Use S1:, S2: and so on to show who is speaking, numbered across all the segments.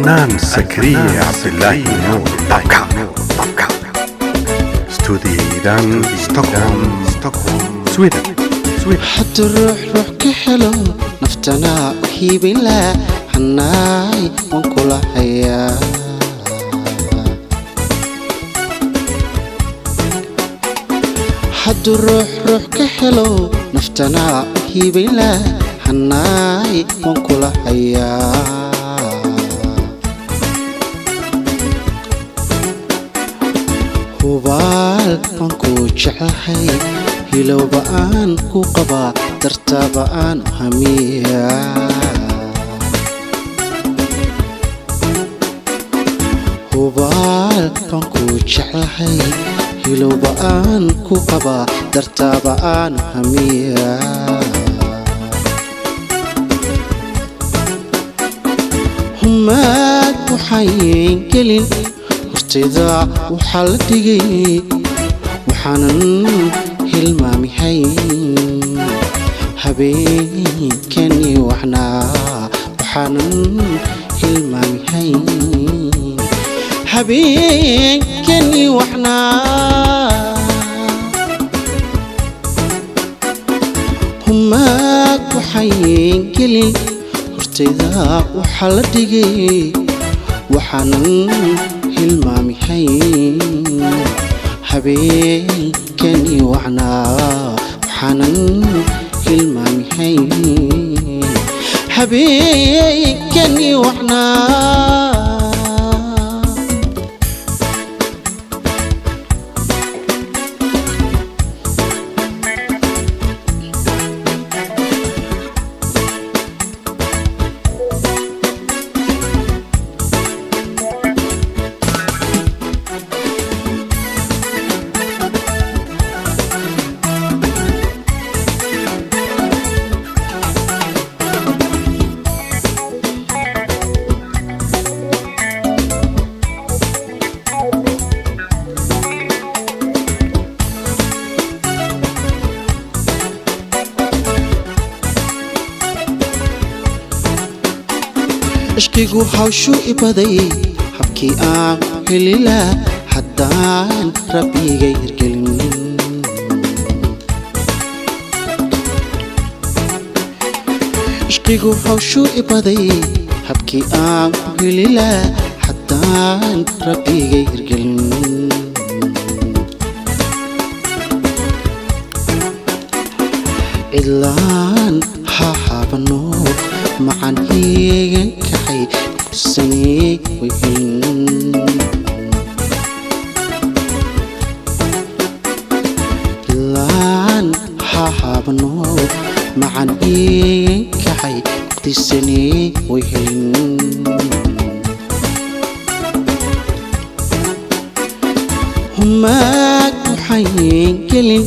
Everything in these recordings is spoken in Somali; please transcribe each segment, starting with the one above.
S1: الفنان زكريا عبد الله نور طبكة استوديو إيران ستوكهولم سويدن
S2: حتى الروح كحلو نفتنا وحيب الله حناي ونكل حياة حتى الروح كحلو نفتنا وحيب الله حناي ونكل حياة hubaal waan ku jeclahay hilow ba'aan ku qaba darta ba'aan hamiya hubaal waan ku jeclahay hilow ba'aan ku qaba darta ba'aan hamiya humaad waxayn gelin hortayda waxaa la dhigay waxaanan hilmaamihayn habeenkanii waxnaa waxaanan hilmaamihayn habeenkanii waxnaa humaag waxayn gelin hortayda waxaa la dhigay waxaanan hilmaamihayn habeenkanii waxnaa waxaanan hilmaamihayn habeenkanii waxnaa ishqigu hawshu ibaday habkii aan helila haddaan rabbiga hirgelin ishqigu hawshu ibaday habkii aan helila haddaan rabbiga hirgelin ilaan ha habano معن هيك كحي سني وين لان حابنو معن هيك كحي سني وين هما وحين كلين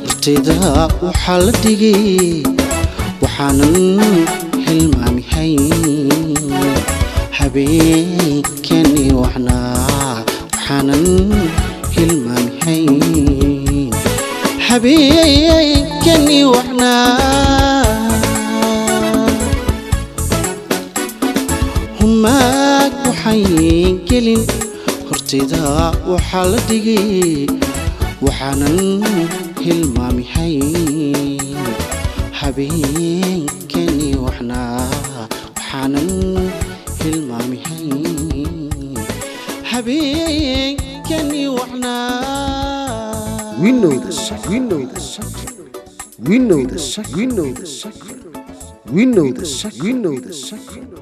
S2: ارتداء وحالتي وحنن hilmaamihayn habeenkanii waxnaa waxaanan hilmaamihayn habeenkanii waxnaa humaag waxayn gelin hortayda waxaa la dhigay waxaanan hilmaamihayn habeenkanii waxaanan hilmaamihayn habeenkanii waxnaa
S1: We know the secret. We know the secret. We know the secret. We know the secret. We know the secret. We know the secret.